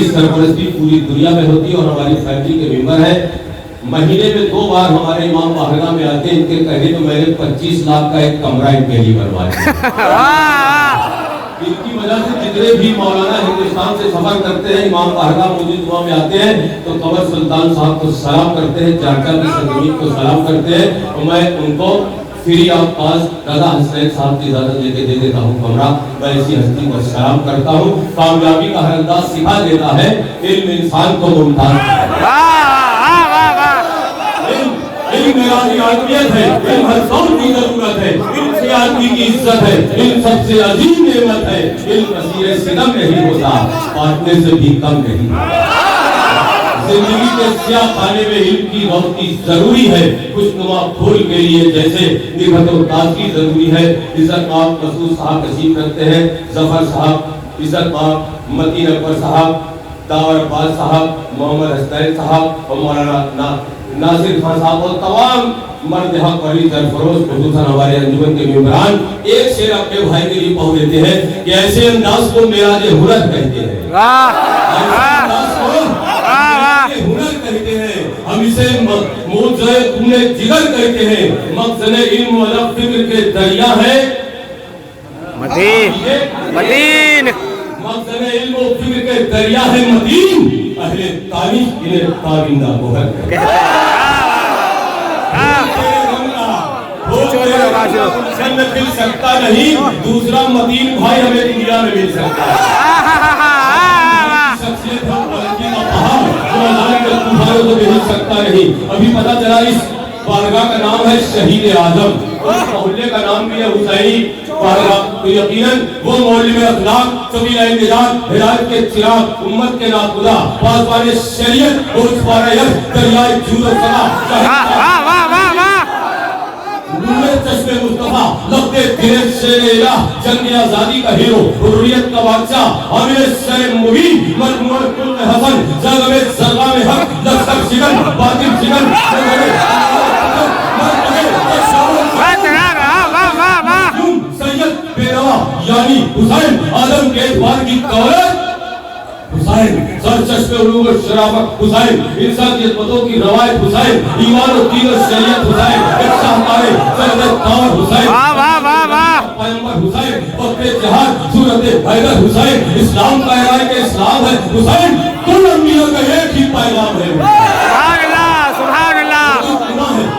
سرپرستی پوری دنیا میں ہوتی ہے اور ہماری فیملی کے ممبر ہیں. مہینے میں 2 بار ہمارے امام باہرگاہ میں آتے ہیں. ان کے کہنے تو میں نے 25 لاکھ کا ایک کمرہ ان کے لیے بنوا دیا. ان کی وجہ سے جتنے بھی مولانا ہندوستان سے سفر کرتے ہیں امام باہرگاہ موجود وہاں میں آتے ہیں تو قمر سلطان صاحب کو سلام کرتے ہیں, چاچا کی سرزمین کو سلام کرتے ہیں. اور میں ان کو فری آف کاسٹ رضا حسین صاحب کی اجازت لے کے دے دیتا ہوں کمرہ. میں ایسی ہستی کو سلام کرتا ہوں. کامیابی کا ہر انداز سکھا دیتا ہے. علم انسان کو ممتاز علم میرانی آدمیت ہے. علم ہر قوم کی ضرورت ہے. علم سے آدمی کی عزت ہے. علم سب سے عظیم نعمت ہے. علم اسیر صدم نہیں ہوتا, بانٹنے سے بھی کم نہیں. زندگی کے سیاہ خانے میں علم کی روشنی ضروری ہے. خوشنما پھول کے لیے جیسے نکھت و تازگی ضروری ہے. عزت مآب مسعود صاحب تشریف رکھتے ہیں. ظفر صاحب, عزت مآب متین اکبر صاحب, داور عباس صاحب, محمد حسنین صاحب اور مولانا ناصر خان صاحب اور تمام مرد حق والی سرفروش خصوصاً ہمارے انجمن کے ممبران ایک شعر اپنے بھائی کے لیے پڑھ دیتے ہیں کہ ایسے انداز کو معراج ہنر کہتے ہیں. ہنر کہتے ہیں. ہم اسے موضوع خون جگر کہتے ہیں. مخزن علم و ادب فکر کے دریا ہے مدین. مخزن علم و فکر کے دریا ہے مدین. اہل تاریخ انہیں تابندہ گوہر کہتے ہیں. جنت مل سکتا نہیں, دوسرا مدین بھائی ہمیں دنیا میں مل سکتا ہے. مل سکتا نہیں. ابھی پتا چلا اس بارگاہ کا نام ہے شہید اعظم, محلے کا نام بھی ہے حسینی بارگاہ. تو یقیناً وہ معلم اخلاق, سبیل نجات, ہدایت کے چراغ, امت کے ناخدا, پاسبان شریعت, ہوشوار یش, دریائے جود و سنا, چشم مصطفیٰ, لفظ دل شیر الہ, جنگ آزادی کا ہیرو, حریت کا بادشاہ, عامل سر مبین, مجموع کل حسن, زرگ میں زرگام حق, لشکر شکن, باطل شکن, سید بیروا یعنی حسین, آدم کے اعتبار کی دولت حسین, سرچشمے علوم و شرافت حسین, انسانیت متوں کی روایت حسین, ایمان و دین و شریعت حسین, ایک شاہکار سرد داور حسین, پیغمبر حسین, وقت جہاد صورت حیدر حسین, اسلام کا ارائے کہ اسلام ہے حسین, کل انبیاء کا ایک ہی پیغام ہے. سبحان اللہ.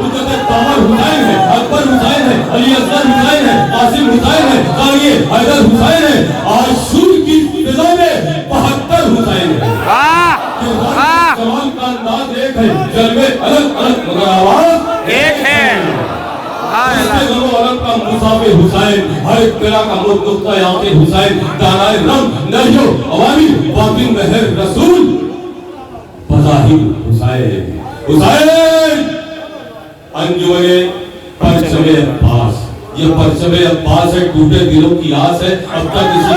حجت داور حسین ہے, اکبر حسین ہے, علی اصغر حسین ہے, قاسم حسین ہے, قاری حیدر حسین ہے, عاشور کی فضا میں 72 حسین ہے. جوان کا انداز ایک ہے, جلوے الگ الگ مگر آواز ایک ہے. کا مصابِ حسین, ہر ایک طرح کا نقطہ یاقِ حسین, دانائے رنگ نہیو عوامی, باطن مہر رسول, بظاہر حسین. حسین انجمن پرچم عباس, یہ پرچم عباس ہے, ٹوٹے دلوں کی آس ہے. اب تک اسی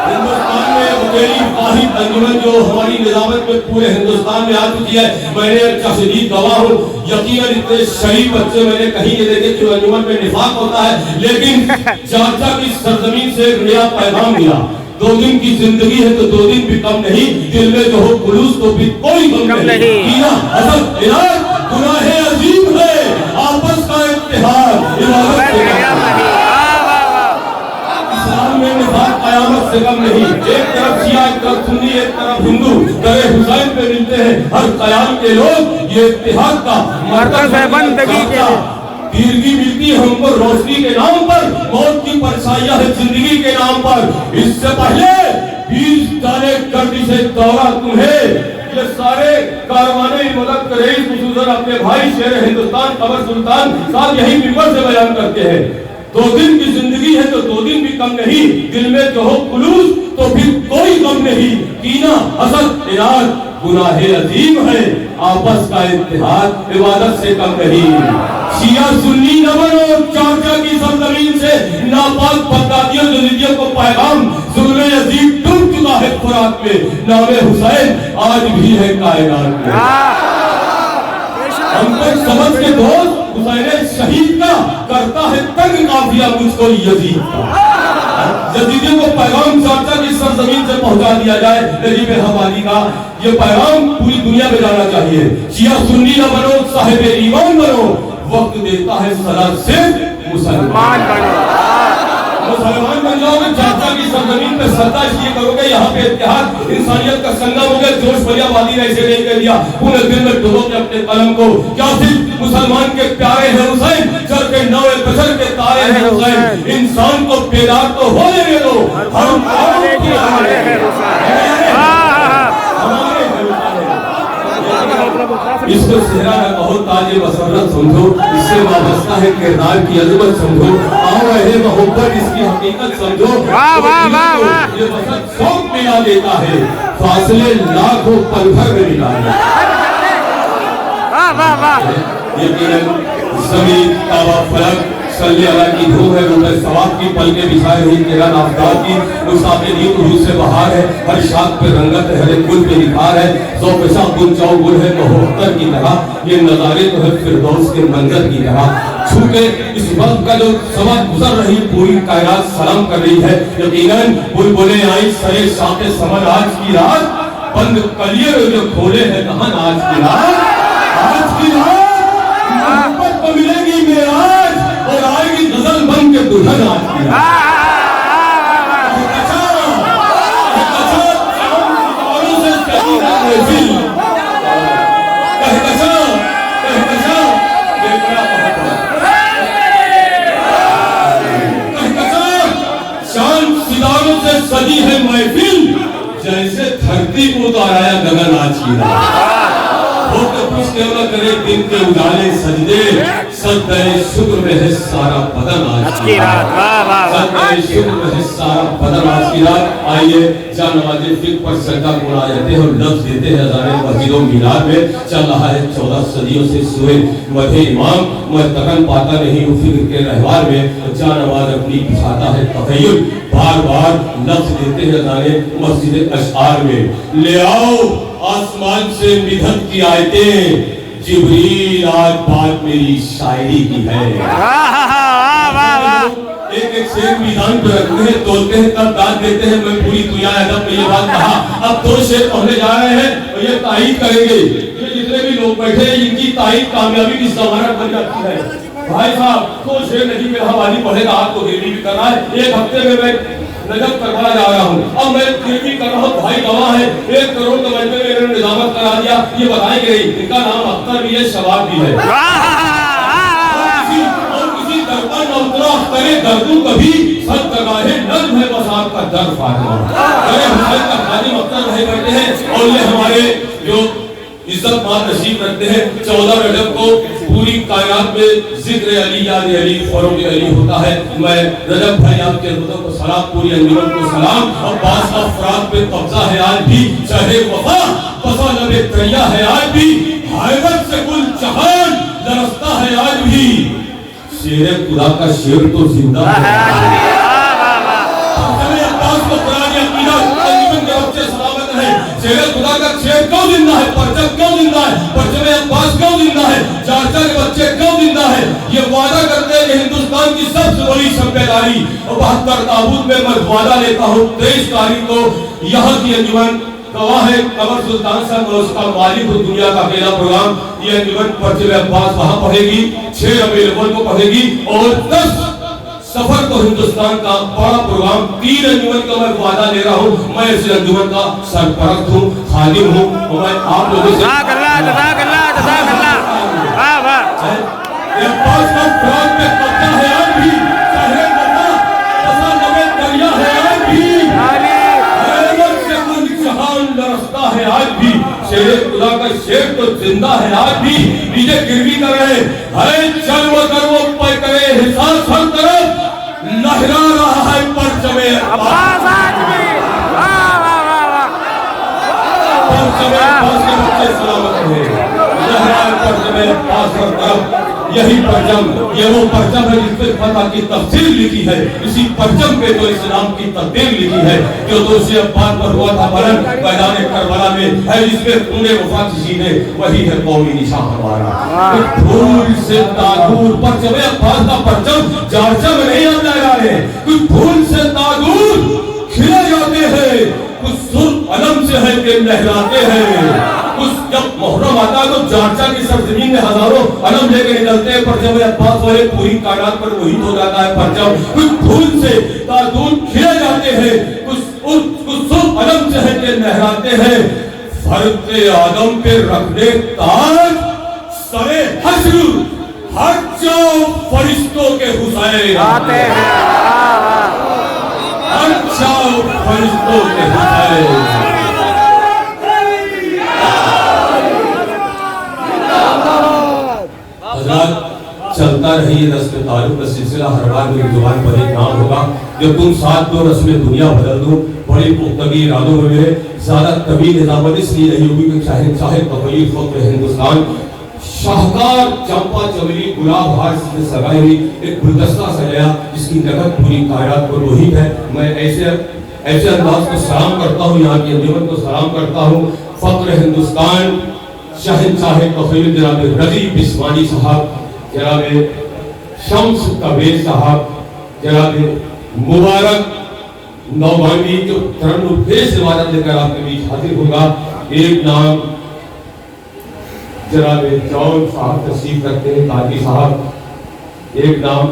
ہندوستان میں اکیلی واحد انجمن جو ہماری نظامت میں پورے ہندوستان میں آ چکی ہے. میں نے ایک شدید گواہ ہوں. یقیناً اتنے شریف بچے میں نے کہیں یہ دیکھے جو انجمن میں نفاق ہوتا ہے, لیکن چاچا کی سرزمین سے ایک نیا پیغام ملا. 2 دن کی زندگی ہے تو 2 دن بھی کم نہیں. دل میں جو ہو خلوص تو بھی کوئی غم نہیں. کینہ, حسد, عناد گناہ عظیم ہے. آپس کا اتحاد عبادت سے کم نہیں. اسلام میں نفاق قیامت سے کم نہیں. ایک طرف شیعہ, ایک طرف سنی, ایک طرف ہندو, در حسین پہ ملتے ہیں ہر قیام کے لوگ. یہ اتحاد کا مرکز ہے بندگی کے. دیرگی ملتی ہے ہم کو روشنی کے نام پر, موت کی پرچھائیاں ہے زندگی کے نام پر. اس سے پہلے 20 دانے گردی سے دورہ تمہیں. یہ سارے کاروانے مدد کرے خصوصاً اپنے بھائی شیر ہندوستان قمر سلطان صاحب یہی ممبر سے بیان کرتے ہیں. 2 دن کی زندگی ہے تو 2 دن بھی کم نہیں. دل میں جو ہو خلوص تو پھر کوئی غم نہیں. کینہ, حسد, عناد گناہ عظیم ہے. آپس کا اتحاد عبادت سے کم نہیں. شیعہ سنی نہ بنو, چاچا کی سرزمین سے ناپاک بغدادیوں جزیدیوں کو پیغام. ظلم یزید ڈوب چکا ہے فرات میں, نام حسین آج بھی ہے کائنات میں. ہم کو سمجھ کے دوست, حسین شہید کا کرتا ہے تنگ قافیہ مجھ کو یزید کا. یزیدیوں کو پیغام چاچا کی सरजमीन से पहुंचा दिया जाए। नजीब हवाली का ये पैगाम पूरी दुनिया में जाना चाहिए। शिया सुन्नी न बनो, साहिब ईमान बनो, वक्त देता है सदा से मुसलमान बनो। मुसलमान बन जाओगे, चाचा की सरजमीन पे सत्ता इसलिए करोगे, यहाँ पे इत्तेहाद इंसानियत का संगम हो गया। जोश बलियाबादी ने ऐसे नहीं कर दिया, पूरे दिन में डुबो के अपने कलम को। क्या सिर्फ मुसलमान के प्यारे हैं हुसैन, चल के नौए बशर के तारे हैं हुसैन। इंसान को बेदार तो हो लेने दो, हम हमारे हैं इसको सेहरा न कहो, ताजे मसरत समझो, इससे वाबस्ता है किरदार की अजमत समझो, आओ रहे मोहब्बत इसकी हकीकत समझो। ये वक़्त शौक मिला देता है, फासले लाखों पल भर में मिला है। यकीनन ज़मीन तावा फलक सल्ले अला की धूम है, रूह सवाब की पलके बिछाए हुई तेरा नाफ्ताब की। मुसाफिर नींद रूह से बहार है, हर शाख पे रंगत है, हर एक गुल पे निखार है। सौ पैसा गुल चाओ गुल है मोहब्बत की तरह, ये नज़ारे तो है फिरदौस के मंजर की तरह। छूके इस वक्त का जो समय गुजर रही, पूरी कायनात सलाम कर रही है। यकीनन बुलबुलें आई सरे शाके समन आज की रात, बंद कलिए जो खोले हैं कहां आज की रात। आज की रात मोहब्बत को मिलेगी मेराज, और आएगी गजल बन के दुल्हन आज की रात। शान सितारों से सजी है महफिल, जैसे धरती को उताराया गगन आज की रात। कुछ न करे दिन के उजाले सजदे, सजदे शुक्र में है सारा बदन आज की रात। सजदे शुक्र में है सारा बदन आज की रात। आइए जानवाज़े फिक्र पर सजदा कुरा जाते हैं और लफ्ज़ देते हैं अज़ाने मस्जिदों मीनार में। चल रहा है 14 सदियों से सूए मधे इमाम, मैं तकन पाता नहीं हूँ फिक्र के रहवार में। जानवाज़ अपनी बिछाता है तख़य्युल, बार बार लफ्ज़ देते हैं अज़ाने मस्जिद अशआर में। ले आओ आसमान से मिधत की आयतें, जिब्रील आज बात मेरी शायरी की है। एक एक शेर मीज़ान पे रखते हैं, तोलते हैं, तब दाद देते हैं। मैं पूरी दुनिया अदब में ये बात कहा। अब 2 शेर पढ़ने जा रहे हैं और ये तारीफ करेंगे। ये जितने भी लोग बैठे हैं इनकी तारीफ कामयाबी की ज़मानत बन जाती है। भाई साहब 2 शेर नहीं मेरा हवाली पढ़ेगा, आपको गिरवी भी करना है। 1 हफ्ते में मैं नजब करवाना जा रहा हूँ, अब मैं गिरवी कर रहा हूँ। भाई गवाह है, 1 करोड़ के मजमे में इन्होंने निजामत करा दिया। ये बताएंगे नहीं, इनका नाम अख्तर भी है, शबाब भी है। और किसी दरबार न उतरा करे दर्दू कभी, सब जगह नज्म है बस आपका दर फातिमा। अरे हुसैन का खादिम अख्तर भाई बैठे हैं और ये हमारे जो इज्जत मान नसीब रखते हैं। 14 रजब को पूरी कायनात में जिक्र अली याद अली फरोग अली होता है। मैं रजब भाई आपके रुदों को सलाम, पूरी अंजुमन को सलाम। और बास अफराद पे कब्जा है आज भी, चाहे वफा बसा लबे दरिया है आज भी, हैबत से कुल जहान लरसता है आज भी। शेर खुदा का शेर तो जिंदा है। शेर खुदा का शेर क्यों जिंदा है, परचम क्यों जिंदा है, परचम अब्बास क्यों जिंदा है, चाचा के बच्चे क्यों जिंदा है। ये वादा करते हैं कि हिंदुस्तान की सबसे बड़ी शब्बेदारी और 72 ताबूत में मैं वादा लेता हूँ 23 तारीख को यहाँ की अंजुमन गवाह है कमर सुल्तान साहब और उसका मालिक दुनिया का अकेला प्रोग्राम। ये अंजुमन परचम अब्बास वहाँ पढ़ेगी, 6 रबीउल अव्वल को पढ़ेगी और 10 सफर तो हिंदुस्तान का बड़ा प्रोग्राम। 3 अंजुमन का मैं वादा ले रहा हूँ। मैं इस अंजुमन का सरपरस्त हूँ, खादिम हूँ और मैं आप लोगों से अब्बास का फ्राक पे कब्जा है आज भी, चाहे वफा बसा लबे दरिया है आज भी, हैबत से कुल जहान लरसता है आज भी। शेर खुदा का शेर तो जिंदा है आज भी। डीजे गिरवी कर रहे हैं, चल वो कर वो पे करे हिसाब हर तरफ लहरा रहा है परचमे अब्बास आज भी। परचमे अब्बास के बच्चे सलामत रहे, लहरा परचमे अब्बास हर तरफ। यही परचम, ये वो परचम है जिसपे फतह की तफसीर लिखी है। इसी परचम पे तो इस्लाम की तकदीर लिखी है। जो दोषी अब्बास पर हुआ था मरण मैदान करबला में है, जिसमें तूने वफा किसी ने, वही है कौमी निशान हमारा। फूल से ताजूर परचम अब्बास का परचम जारचा में नहीं हम लहरा रहे, कुछ फूल से ताजूर खिलेगा जाते हैं, कुछ सुर्ख अलम से है कि लहराते हैं। कुछ जब मुहर्रम आता है तो जारचा की सरजमीन में हजारों अलम लेके निकलते हैं, परचम अब्बास वाले पूरी कायनात पर वही हो जाता है परचम। कुछ फूल से तादून खिले जाते हैं, कुछ सुर्ख अलम से है कि लहराते हैं। फर्क आदम पे रखने ताज सरे हश्र हट जाओ फरिश्तों के हुसैन आते हैं, हट जाओ फरिश्तों के हुसैन। चलता रही ये रस्म ताल्लुक का सिलसिला, हर बार मेरी जुबान पर एक नाम होगा। जब तुम साथ दो रस्म दुनिया बदल दो, बड़ी पुख्तगी इरादों में मेरे ज्यादा तवील निजामत इसलिए नहीं होगी कि चाहे चाहे तकलीफ फख्र हिंदुस्तान शाहकार चंपा चमेली गुलाब हार से सगाई हुई एक गुलदस्ता सजाया जिसकी नकद पूरी कायनात पर वही है। मैं ऐसे अंदाज को सलाम करता हूँ, यहाँ की अंजुमन को सलाम करता हूँ। फख्र हिंदुस्तान शहंशाह तफसील जनाब रजी बिस्वानी साहब, जनाब शम्स कबीर साहब, जनाब मुबारक नौबानी जो तरन्नुम इबादत लेकर आपके बीच हाजिर होगा। एक नाम जनाब जौन साहब तशरीफ रखते हैं, काजी साहब। एक नाम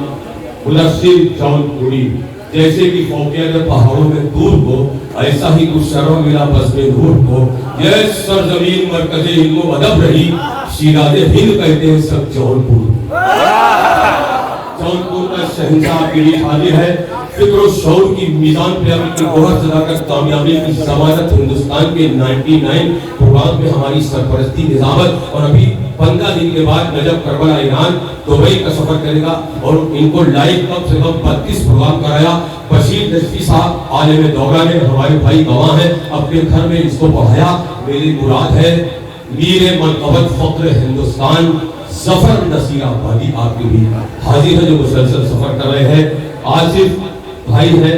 मुलस्सिर जौनपुरी। जैसे कि फौकियत पहाड़ों में दूर हो, ऐसा ही कुछ शर्म मिला बस में नूर को। यह सरजमीन मरकज़े इल्म व अदब रही, शिराज़े हिंद कहते हैं सब जौनपुर। जौनपुर का शहंशाह के लिए हाजिर है। फिक्र और शऊर की मीज़ान पे अपनी गोहर सदाकत कामयाबी की ज़मानत हिंदुस्तान के 99 प्रोग्राम में हमारी सरपरस्ती निज़ामत, और अभी 15 दिन के बाद नजब करबला ईरान दुबई का सफर करेगा और इनको लाइव कम से कम 32 प्रोग्राम कराया। बशीर नजफी साहब आलिम दौरा ने हमारे भाई गवाह हैं, अपने घर में इसको पढ़ाया। मेरी मुराद है मीर मनक़बत फख्र हिंदुस्तान जफर नसीर आबादी आपके भी हाजिर है जो मुसलसल सफर कर रहे हैं। आसिफ भाई है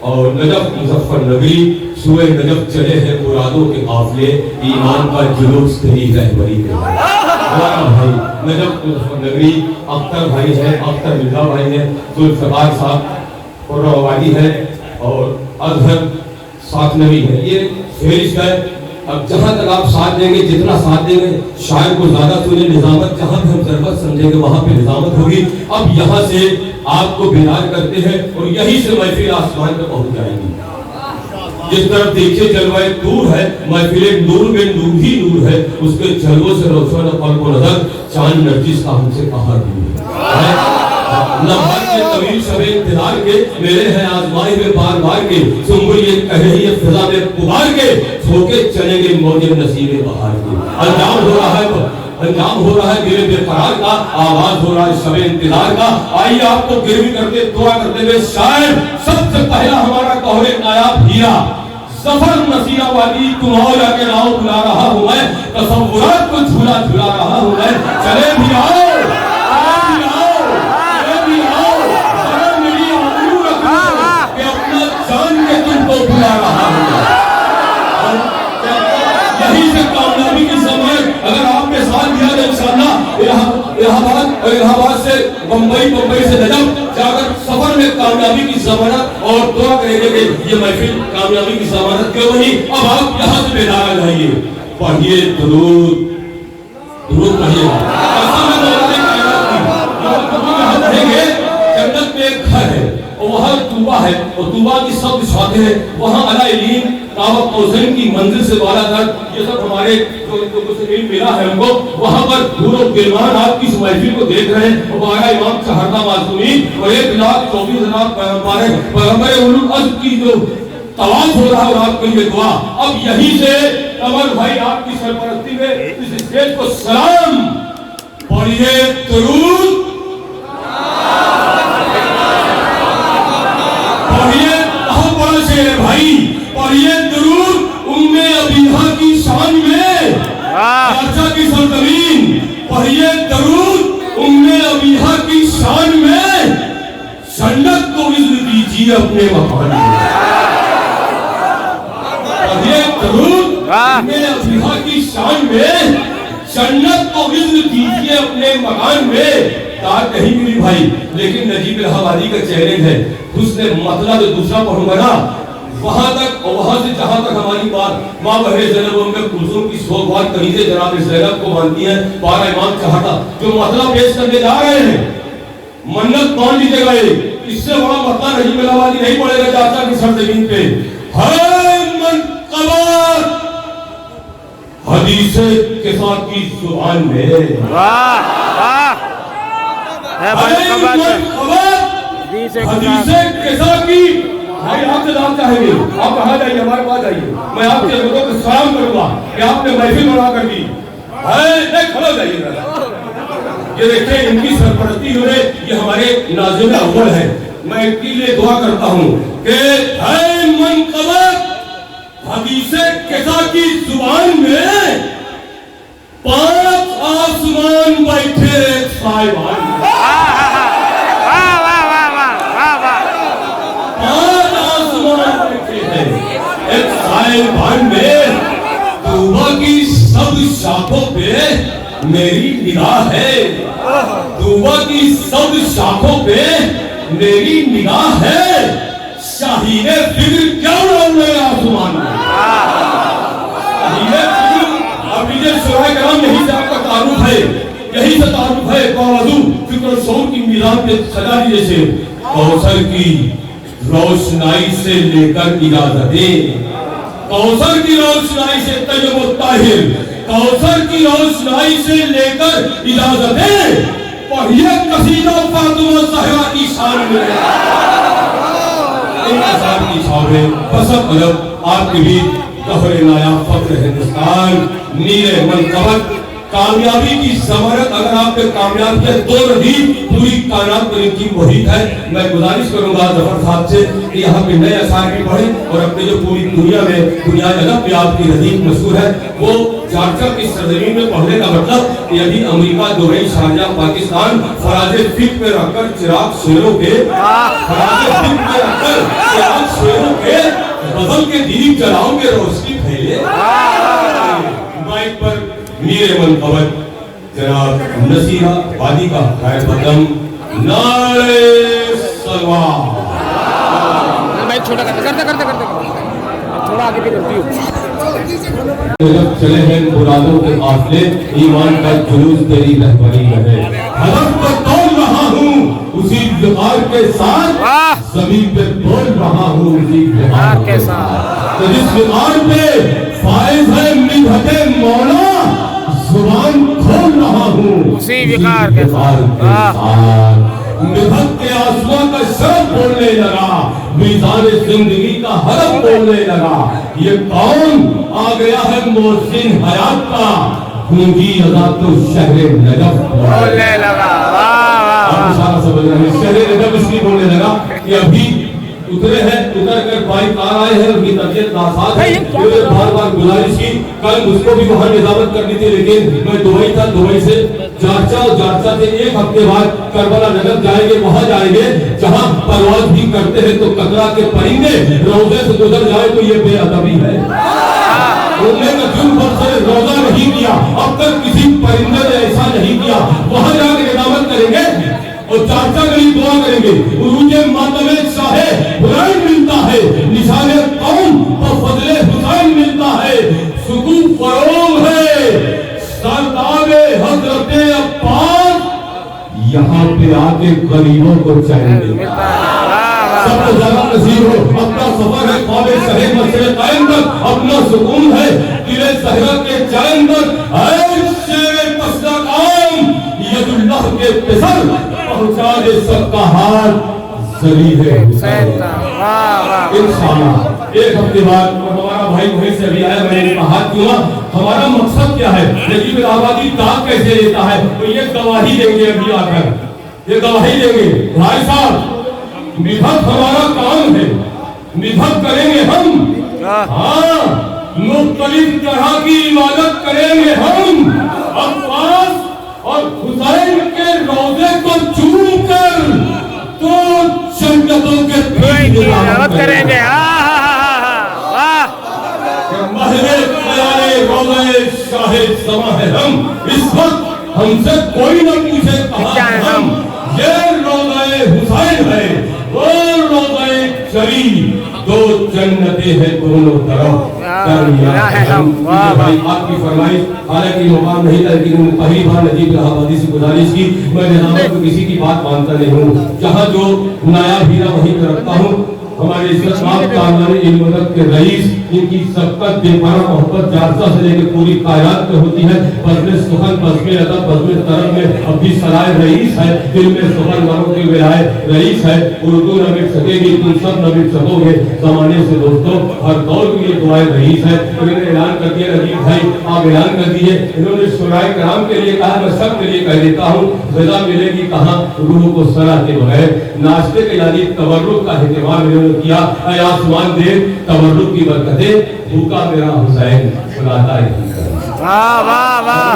और नजफ मुजफ्फर नगरी सुए नजफ चले हैं मुरादों के काफिले, ईमान का जुलूस तेरी रहबरी में। भाई नजफ मुजफ्फर नगरी, अख्तर भाई है, अख्तर मिर्जा भाई है, जुल्फकार साहब कुर्रवादी है और अजहर साथनवी है। ये फेरिस्त है। अब जहां तक आप साथ देंगे, जितना साथ देंगे शायर को ज्यादा सुने। निजामत जहां पे हम जरूरत समझेंगे वहां पे निजामत होगी। अब यहाँ से आपको बेदार करते हैं और यहीं से महफिल आसमान पर पहुंच जाएगी। जिस तरफ देखिए जलवाए दूर है, महफिल नूर में नूर ही नूर है, उसके जलवों से रोशन कल्ब नजर चांद नरजिस का हमसे कहा दूर है। लम्हा के तवील शबे इंतजार के मेरे हैं आजमाई में बार बार के, सुंबुल ये कह रही है फिजा में पुकार के, झोंके चलेंगे मौजे नसीबे बहार के। अंजाम हो रहा है दिल बेकरार का, आवाज हो रहा है शबे इंतजार का। आइए आपको गिरवी करते दुआ करते हुए शायर सबसे पहला हमारा कौरे नायाब हीरा सफर नसीरा वाली तुम आओ जाके आओ बुला रहा हूँ मैं, तसव्वुरात को झूला झूला रहा हूँ मैं। चले भी आओ बुला रहा हूं। यही से कामयाबी की ज़मानत अगर आपने साथ दिया तो इंशाअल्लाह इलाहाबाद से बम्बई से नजफ जाकर सफर में कामयाबी की ज़मानत और दुआ करेंगे कि ये महफिल कामयाबी की ज़मानत क्यों नहीं। अब आप यहाँ से बेदार आ जाइए, पढ़िए दुरूद पढ़िएगा। जन्नत में एक घर है और वहाँ तूबा है और तूबा की सब शाखें हैं। वहाँ अलाइलीन काबा कौसैन की मंजिल से बाला तक ये सब हमारे जो मुस्लिम मिला है उनको, वहाँ पर पूरे गिरमान आपकी इस महफिल को देख रहे हैं। और बारह इमाम चहरदा मासूमीन और 1,24,000 पैगंबर उलुल अज़्म की जो तवाफ हो रहा है और आपके लिए दुआ। अब यहीं से कमर भाई आपकी सरपरस्ती में इस स्टेज को सलाम पढ़िए दुरूद भाई, पढ़िए दुरूद उम्मे अबीहा की शान में, चाचा की सरजमीन। पढ़िए दुरूद उम्मे अबीहा की शान में, जन्नत को इज़्ज़त दीजिए अपने मकान में। पढ़िए दुरूद उम्मे अबीहा की शान में, जन्नत को इज़्ज़त दीजिए अपने मकान में। तार कहीं मिली भाई, लेकिन नजीब इलाहाबादी का चैलेंज है, उसने मतलब दूसरा पढ़ूंगा ना, وہاں تک اور وہاں سے جہاں تک ہماری بات ماں بہر زینب ام کلثوم کی سوگوار کنیزیں جناب زینب کو مانتی ہیں، بارہ امام چاہتا جو مسئلہ پیش کرنے جا رہے ہیں منت مان لیجیے گا، اس سے بڑا مسئلہ نجیب الہبادی نہیں پڑے گا چاچا کی سرزمین پہ. ہے منقبت حدیث قصہ کی زبان میں، واہ واہ ہے منقبت حدیث قصہ کی. بھائی آپ سے دعوت چاہیں گے، آپ کہاں جائیے، ہمارے پاس آئیے، میں آپ کے لوگوں کو سلام کروں گا کہ آپ نے محفل بنا کر دی. نہیں کھڑا جائیے گا. یہ دیکھیں ان کی سرپرستی ہو رہے، یہ ہمارے ناظم اول ہیں. میں ان کے لیے دعا کرتا ہوں کہ اے منقبت حدیث قصہ کی زبان میں 5 آسمان بیٹھے ایک سائبان میں. 5 آسمان بیٹھے ہیں ایک سائبان میں. توبہ کی سب شاخوں پہ میری نگاہ ہے، توبہ کی سب شاخوں پہ میری نگاہ ہے. شاہین فکر کیا اڑے آسمان میں. شاہین فکر اب یہ شعراء کرام یہی سے آپ کا تعارف ہے، یہی سے تعارف ہے. باوضو فکر و شعور کی میزان پہ سجا دیجیے سے کوثر کی روشنائی سے لے کر اجازتیں، کوثر کی روشنائی سے طیب و طاہر، کوثر کی روشنائی سے لے کر اجازتیں. پڑھیے قصیدہ فاطمہ زہرا کی شان میں. ان شان کی شان بسب ادب آپ کی بھی دہر نایاب فخر ہندوستان. میر منقبت کامیابی کی ضمانت اگر آپ نے کامیاب کیا تو نہیں پوری کائنات پر ان کی محیط ہے. میں گزارش کروں گا ظفر صاحب سے کہ یہاں پہ نئے اشعار بھی پڑھیں اور اپنے جو پوری دنیا میں بنیاد ادب پہ آپ کی ردیف مشہور ہے وہ جارجا کی سرزمین میں پڑھنے کا مطلب کہ ابھی امریکہ دبئی شارجہ پاکستان فراز فکر پہ رکھ کر چراغ شیروں کے فراز فکر پہ رکھ کر چراغ شیروں کے غزل کے دینی جلاؤں کے روشنی پھیلے. مائک پر میر منقبت جناب نصیحہ وادی کا خیر مقدم. نعرہ سلوات. میں چھوٹا کرتے تھوڑا آگے بھی کرتی ہوں. جب چلے ہیں مرادوں کے قافلے ایمان کا جلوس تیری رہبری رہے. ہدف پر دوڑ رہا ہوں اسی وقار کے ساتھ، زمین پہ بول رہا ہوں اسی وقار کے ساتھ. تو جس وقار پہ فائز ہے مدحت مولا زبان کھول رہا ہوں اسی وقار کے ساتھ. مدحت کے آسمان کا شرف بولنے لگا، میزان زندگی کا حرف بولنے لگا. یہ کون آ گیا ہے محسن حیات کا، گونگی اذان تو شہر نجف بولنے لگا. آپ اشارہ سمجھ رہے ہیں، شہر نجف اس لیے بولنے لگا کہ ابھی اترے ہیں، اتر کر بھائی کار آئے ہیں، ان کی طبیعت ناساز ہے. بار بار گزارش کی، کل مجھ کو بھی وہاں نظامت کرنی تھی لیکن میں دبئی تھا، دبئی سے جارجا اور جارجا سے 1 ہفتے بعد کربلا نجف جائیں گے. وہاں جائیں گے جہاں پرواز بھی کرتے ہیں تو قطرہ کے پرندے روزے سے گزر جائے تو یہ بے ادبی ہے. انہوں نے جن پر سے روزہ نہیں کیا، اب تک کسی پرندے نے ایسا نہیں کیا. وہاں جا کے نظامت کریں گے اور چاچا کے لیے دعا کریں گے. عروج ماتم شاہ حسین ملتا ہے، نشان قوم پر فضل حسین ملتا ہے. سکون فروغ ہے سرداب حضرت عباس، یہاں پہ آ کے غریبوں کو چین ملتا ہے. سب کو زیادہ نصیب ہو. اپنا سفر ہے خواب شہر مسجد قائم تک، اپنا سکون ہے دل صحرا کے چین تک. اے شیر پسنا قوم ید اللہ کے پسر پہنچا دے سب کا ہاتھ ذلیل ہے حسین کا. انشاءاللہ 1 ہفتے بعد ہمارا بھائی وہیں سے ابھی آیا، میں نے کہا کیوں ہمارا مقصد کیا ہے، نجیب الہبادی داد کیسے لیتا ہے. تو یہ گواہی دیں گے ابھی آ کر، یہ گواہی دیں گے. بھائی صاحب مدحت ہمارا کام ہے، مدحت کریں گے ہم. ہاں مختلف طرح کی عبادت کریں گے ہم. عباس اور حسین کے روزے کو چوم کر تو جنتوں کے تلاوت کریں گے. محل خیال روزے شاہد زماں ہے ہم. اس وقت ہم سے کوئی نہ پوچھے کہاں ہم. یہ روزے حسین ہے، وہ روزے शरीफ, दो जन्नतें हैं दोनों तरफ। भाई आपकी फरमाइश, हालांकि मुकाम नहीं था, लेकिन पहली बार नजीब इलाहाबादी से गुजारिश की, मैं निजाम को किसी की बात मानता नहीं हूँ, जहाँ जो नायाब हीरा वहीं पे रखता हूँ। हमारे इल्म-ओ-अदब के रईस, इनकी सबकत बेपनाह मोहब्बत जारसा से लेकर पूरी कायनात में होती है। बज़्म सुखन, बज़्म अदब, बज़्म तरब में अब भी सराय रईस है, इल्म सुखन वालों की विलायत रईस है। उर्दू न मिट सकेगी, तुम सब न मिट सकोगे ज़माने से दोस्तों, हर दौर के लिए दुआएं रईस है। इन्होंने ऐलान कर दिया, नजीब भाई आप ऐलान कर दिए, इन्होंने शुराए कराम के लिए कहा, मैं सब के लिए कह देता हूँ, रज़ा मिलेगी कहाँ रूह को सलाह के बगैर। नाश्ते के यानी तबर्रुक का एहतमाम किया, ऐ आसमान दे तबर्रुक की बरकतें, भूखा मेरा हुसैन सुनाता है। वाह वाह वाह,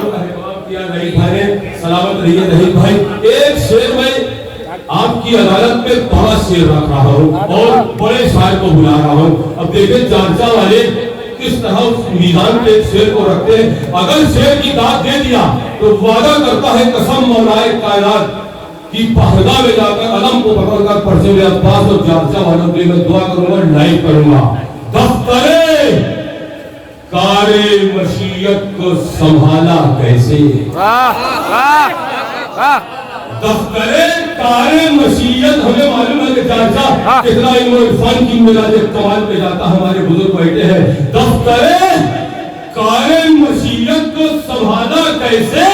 किया रहीम भाई ने, सलामत रहिए रहीम भाई। एक शेर में आपकी अदालत में बड़ा शेर रख रहा हूँ और बड़े शायर को बुला रहा हूँ। अब देखें जांचा वाले किस तरह उस मीज़ान पे एक शेर को रखते हैं। अगर शेर की दाद दे दिया तो वादा करता है कसम मौलाए कायनात कि पहला में जाकर अलम को पकड़कर परसे में अब्बास और जांचा वालों के लिए मैं दुआ करूंगा, लाइव करूंगा। दफ्तरे कारे मशीयत को संभाला कैसे, वाह वाह वाह, दफ्तरे कारे मशीयत, हमें मालूम है कि जांचा कितना इल्म इरफान की मिराज कमाल पे जाता, हमारे बुजुर्ग बैठे हैं। दफ्तरे कारे मशीयत को संभाला कैसे,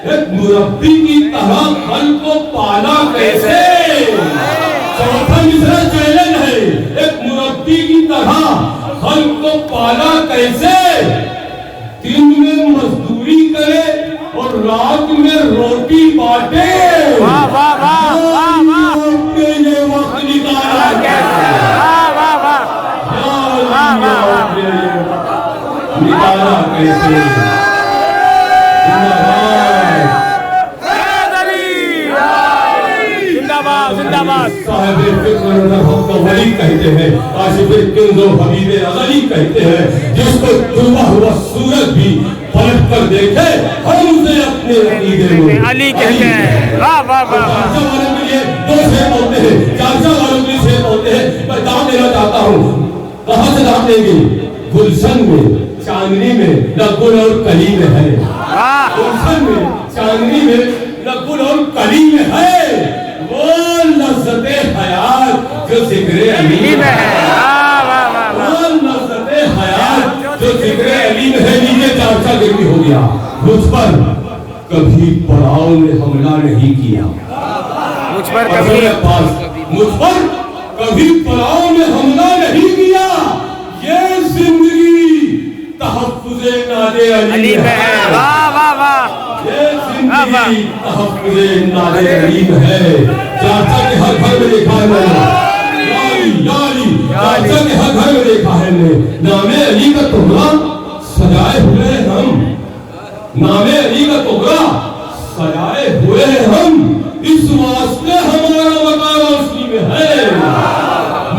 एक मुरब्बी की तरह फल को पाला कैसे। चौथा मिसरा चैलेंज है, एक मुरब्बी की तरह फल को पाला कैसे। दिन में मजदूरी करे और रात में रोटी बांटे, वाह वाह वाह वाह वाह, ये वक्त निकाला कैसे, वाह वाह वाह, निकाला कैसे। जिंदाबाद साहिब फिक्र हमको वली कहते हैं, आशिक़ किंज़ो हबीब अज़ली कहते हैं, जिसको डूबा हुआ सूरज भी पलट कर देखे हम उसे अपने अकीदे में अली कहते हैं। वाह वाह वाह, चाचा वालों के लिए दो शेर होते हैं, चाचा वालों के लिए शेर होते हैं। मैं दाम देना चाहता हूँ, कहाँ से दाम देंगे? गुलशन में, चांदनी में, न गुल और कली में है। गुलशन में, चांदनी में, न गुल और कली में है वो लज़्ज़ते हयात जो ज़िक्र अली में है। वो लज़्ज़ते हयात जो ज़िक्र अली में है। नीचे चाचा गिरवी हो गया, मुझ पर कभी पड़ाव ने हमला नहीं किया, मुझ पर कभी पड़ाव ने हमला नहीं किया। ये जिंदगी तहफ़्फ़ुज़े नादे अली में है। वाह वाह वाह, ये जिंदगी तहफ़्फ़ुज़े नादे अली में है। चाचा के हर घर में देखा है मैंने, याली चाचा के हर घर में देखा है मैंने। नामे अली का तोहरा सजाए हुए हैं हम, नामे अली का तोहरा सजाए हुए हैं हम, इस वास्ते हमारा मकान रोशनी में है।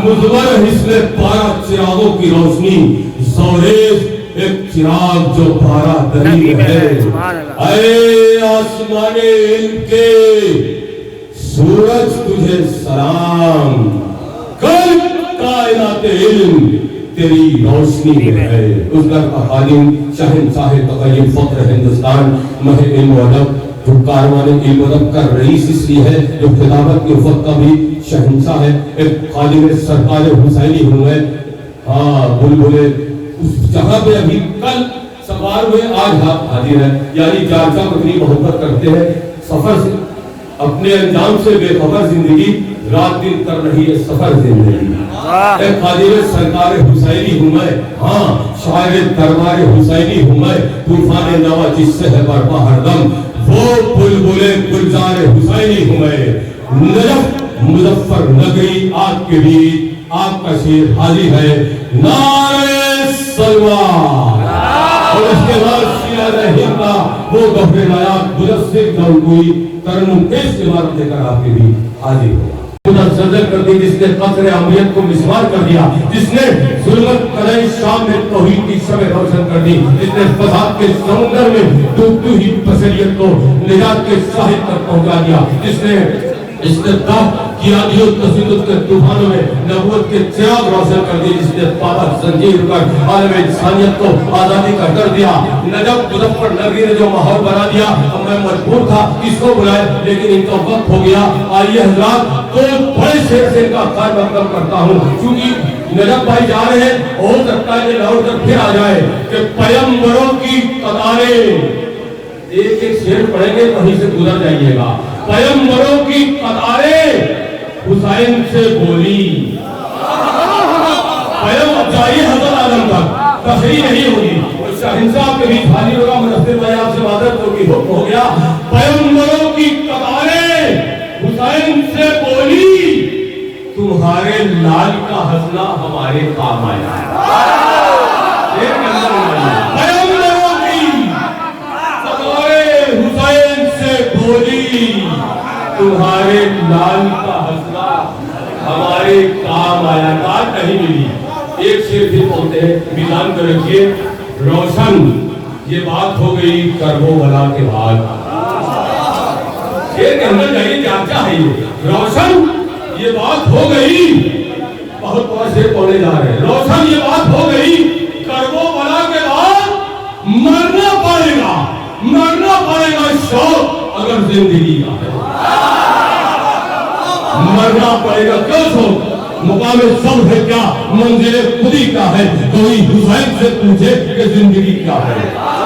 मुज़व्वर हिस्से 12 चिरागों की रोशनी, ज़ौरेज़ एक चिराग जो 12 दरी में है। ऐ आसमाने इल्म के सूरज तुझे सलाम, कल कायनात इल्म तेरी रोशनी में है। उस घर का खादिम शहंशाह तक़य्युम फ़ख्र हिंदुस्तान मह इल्म-ओ-अदब, जो कारवान इल्म-ओ-अदब का रईस इसलिए है जो खिलाफत के वक्त का भी शहंशाह है। एक खादिम सरकार हुसैनी हूँ मैं, हाँ बुलबुले उस जगह पे अभी कल सवार हुए, आज आप हाजिर है। यानी जारचा को इतनी मोहब्बत करते हैं, सफर से अपने अंजाम से बेखबर जिंदगी रात दिन कर रही है सफर जिंदगी। एक खादिम सरकार हुसैनी हूँ मैं, हाँ शायर दरबार हुसैनी हूँ मैं, तूफान नवा जिससे है बरपा हरदम, वो बुलबुले गुलजार हुसैनी हूँ मैं। नजफ मुजफ्फर नगरी आपके बीच आपका शेर हाजिर है, नारे सलवार। और इसके बाद सियादा हिंदा वो गफरे नायाब मुदस्सिर दौलकोई तरन्नुम केस इबारत लेकर आपके भी हाजिर होगा। खुदा सजद कर दी जिसने कस्र अमरियत को मिसवार कर दिया, जिसने जुल्मत कलई शाम में तौहीद की शब रोशन कर दी, जिसने फसाद के समुंदर में डूबती हुई बशरियत को निजात के साहिल तक पहुंचा दिया, जिसने استفتاح قیادیت تسلط کے طوفانوں میں نبوت کے چراغ روشن کر دی، جس نے پابند زنجیر پر عالم انسانیت کو آزادی کا کر دیا۔ نجف مظفر نگری نے جو ماحول بنا دیا، اب میں مجبور تھا اس کو بلائے، لیکن ان کا وقت ہو گیا۔ آئیے حضرات تو بڑے شیر سے ان کا خیر مقدم کرتا ہوں، کیونکہ نجف بھائی جا رہے ہیں، ہو سکتا ہے کہ لوٹ کر پھر آ جائے کہ پیغمبروں کی قطاریں، ایک ایک شیر پڑھیں گے وہیں سے گزر جائیے گا۔ پیغمبروں کی قطاریں حسین سے بولی، پیغمبر جائیے حضرت عالم تک، تشریح نہیں ہوگی، شہنشاہ کے بیچ حاضر ہوگا، منصر بھائی آپ سے معذرت ہوگی، حکم ہو گیا۔ پیغمبروں کی قطاریں حسین سے بولی، تمہارے لال کا ہنسنا ہمارے کام آیا۔ پیغمبروں کی قطاریں حسین سے بولی، تمہارے لال کا ہنسنا ہمارے کام آیا۔ بات نہیں ملی، ایک شیر بھی بولتے ہیں، میزان کر رکھیے۔ روشن یہ بات ہو گئی کربو بلا کے بعد، شیر کے اندر جائیے کیا کیا ہے یہ۔ روشن یہ بات ہو گئی، بہت بہت شیر پڑھنے جا رہے ہیں۔ روشن یہ بات ہو گئی کربو بلا کے بعد، مرنا پڑے گا شوق اگر زندگی کا ہے، مرنا پڑے گا۔ کیوں شوق؟ مقام سب ہے کیا، منزل خودی کیا ہے، کوئی حسین سے پوچھے کہ زندگی کیا ہے۔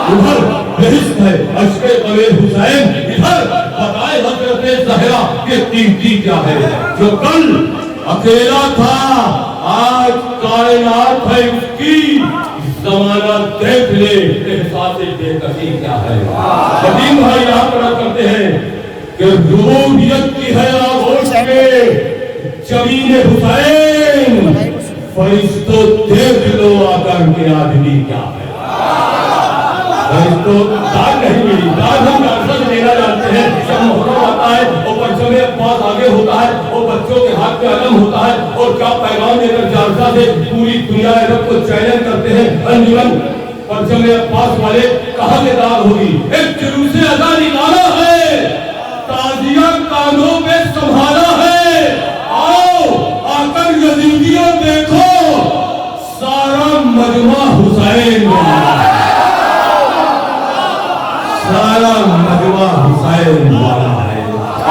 ادھر بہشت ہے عشق غیر حسین، ادھر بتائے حضرت زہرا کہ قیمتی کیا ہے۔ جو کل اکیلا تھا آج کائنات ہے اس کی، زمانہ دیکھ لے احساس بے کسی کیا ہے۔ قدیم بھائی یہاں پر کرتے ہیں کہ ربوبیت کی ہے آغوش میں جبین حسین، فرشتوں دیکھ لو آ کر کے آدمی کیا ہے۔ فرشتوں داد نہیں ملی، داد ہم درصد دینا جانتے ہیں۔ جب محرم آتا ہے اور پرچم عباس آگے ہوتا ہے اور بچوں کے ہاتھ پہ علم ہوتا ہے اور کیا پیغام لے کر جالسہ سے پوری دنیا عرب کو چیلنج کرتے ہیں، انجمن پرچم عباس والے کہاں سے داد ہوگی۔ ایک جلوس ادا نکالا ہے، تازیہ کانوں پہ سنبھالا ہے، آکر یزیدیوں دیکھو سارا مجمع حسین والا، سارا مجمع حسین والا ہے۔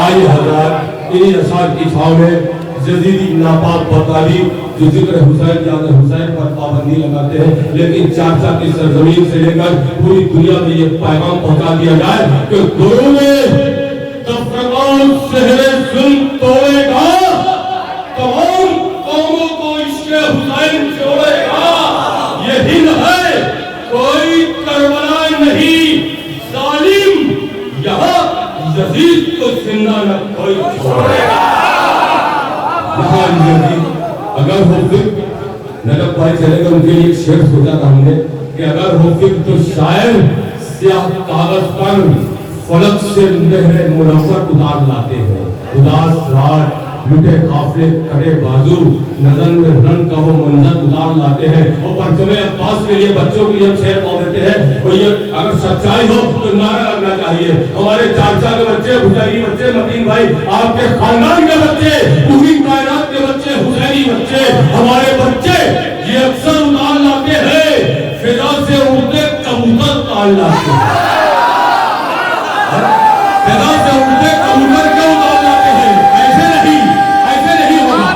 آئیے حضرات انہی اشعار کی چھاؤں میں جدیدی ناپاک بطالی جو ذکر حسین جانا حسین پر پابندی لگاتے ہیں، لیکن چاچا کی سرزمین سے لے کر پوری دنیا میں یہ پیغام پہنچا دیا جائے کہ گرو میں تفرقان سہرے ظلم توڑے گا، تمام قوموں کو عشق حسین جوڑے گا۔ یہ ہند ہے کوئی کربلا نہیں، ظالم یہاں یزید کو زندہ نہ کوئی چھوڑے گا۔ یہاں یزید اگر ہو فکر، نجف بھائی چلے گا ان کے لیے ایک شعر سوچا تھا ہم نے کہ اگر ہو فکر تو شاعر سیاہ کاغذ پر فلک سے مہر منور اتار لاتے ہیں۔ اداس رات لٹے قافلے کڑے بازو نظر میں رنگ کا وہ منظر اتار لاتے ہیں، اور پرچم عباس کے لیے بچوں کے لیے شعر پڑھ دیتے ہیں۔ اور یہ اگر سچائی ہو تو نعرہ لگنا چاہیے، ہمارے چاچا کے بچے، بھٹائی بچے، متین بھائی آپ کے خاندان کے بچے، پوری کائنات کے بچے، حسینی بچے، ہمارے بچے یہ اکثر اتار لاتے ہیں، فضا سے اڑتے کبوتر اتار لاتے ہیں۔ فضا سے اڑتے کبوتر کیوں اتار لاتے ہیں؟ ایسے نہیں ہوگا،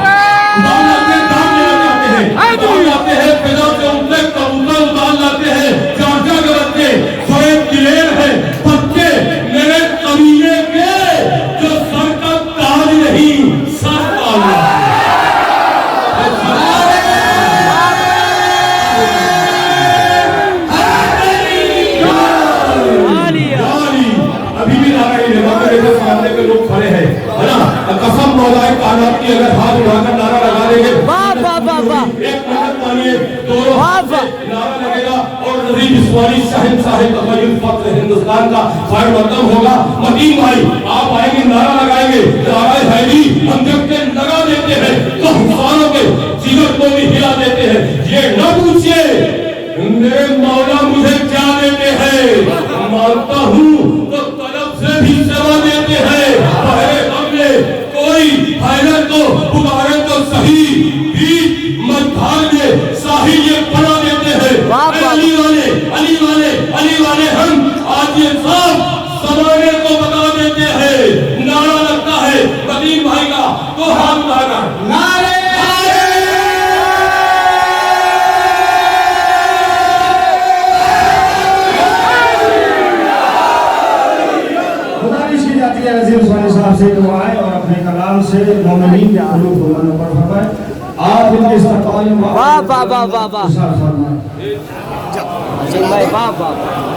اتار لاتے ہیں، دام لینا چاہتے ہیں، اتار لاتے ہیں، فضا سے اڑتے کبوتر اتار لاتے ہیں۔ چاچا کے بچے سوئے دلیر ہیں، بچے میرے قبیلے کے جو سر کا تاج نہیں سر تاج ہے۔ ابھی بھی نعرہ ہی لگا کر ایسے سامنے کے لوگ کھڑے ہیں، ہے نا؟ قسم مولا کائنات کی اگر ہاتھ اٹھا کر نعرہ لگا دیں گے، ایک منٹ مانیے، دونوں ہاتھ سے نعرہ لگے گا اور نظیم اسوانی شہنشاہ تخیل فخر ہندوستان کا خیر مقدم ہوگا۔ متین بھائی آپ آئیں گے، نعرہ لگائیں گے، نعرہ حیدری ہم جب کے لگا دیتے ہیں تو حسانوں کے جگر کو بھی ہلا دیتے ہیں۔ یہ نہ پوچھئے میرے مولا مجھے کیا دیتے ہیں، مانتا ہوں تو طلب سے بھی سوا دیتے ہیں۔ بہرے غم میں لیجیے عزیز عثمانی صاحب سے دعائیں اور اپنے کلام سے مومنین کے قلوب کو منور فرمائیں. آپ ان کے استقبال میں واہ واہ واہ واہ واہ. فرمائیں. واہ واہ.